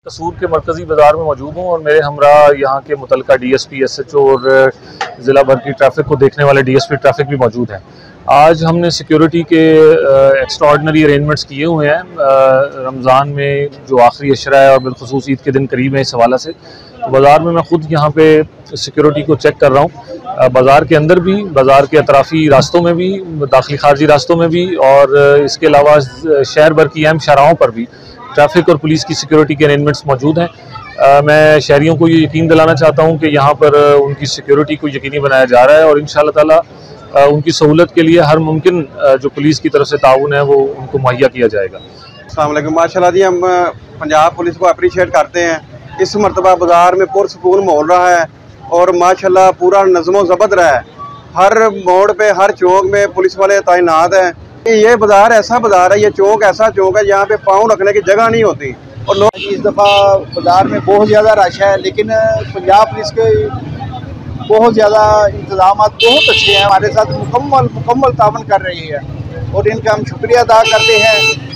कसूर के मरकज़ी बाज़ार में मौजूद हूँ और मेरे हमरा यहाँ के मुतलका DSP, SHO और ज़िला भर की ट्रैफिक को देखने वाले DSP ट्रैफिक भी मौजूद हैं। आज हमने सिक्योरिटी के एक्स्ट्राऑर्डिनरी अरेंजमेंट्स किए हुए हैं। रमज़ान में जो आखिरी अशरा है और बिलखुसूस ईद के दिन करीब है, इस हवाला से तो बाज़ार में मैं ख़ुद यहाँ पे सिक्योरिटी को चेक कर रहा हूँ। बाज़ार के अंदर भी, बाज़ार के अतराफ़ी रास्तों में भी, दाखिली खारजी रास्तों में भी और इसके अलावा शहर भर की अहम शाहराहों पर भी ट्रैफिक और पुलिस की सिक्योरिटी के अरेंजमेंट्स मौजूद हैं। मैं शहरियों को ये यकीन दिलाना चाहता हूँ कि यहाँ पर उनकी सिक्योरिटी को यकीनी बनाया जा रहा है और इंशाअल्लाह ताला उनकी सहूलत के लिए हर मुमकिन जो पुलिस की तरफ से ताउन है वो उनको मुहैया किया जाएगा। अस्सलाम वालेकुम। माशाल्लाह जी, हम पंजाब पुलिस को अप्रीशिएट करते हैं। इस मरतबा बाज़ार में पुरसकून माहौल रहा है और माशाल्लाह पूरा नज़्मो ज़ब्त रहा है। हर मोड़ पे, हर चौक में पुलिस वाले तैनात हैं। ये बाज़ार ऐसा बाज़ार है, ये चौक ऐसा चौक है जहाँ पे पाँव रखने की जगह नहीं होती और लोग इस दफ़ा बाज़ार में बहुत ज़्यादा रश है, लेकिन पंजाब पुलिस के बहुत ज़्यादा इंतजाम बहुत अच्छे हैं, हमारे साथ मुकम्मल तावन कर रही है और इनका हम शुक्रिया अदा करते हैं।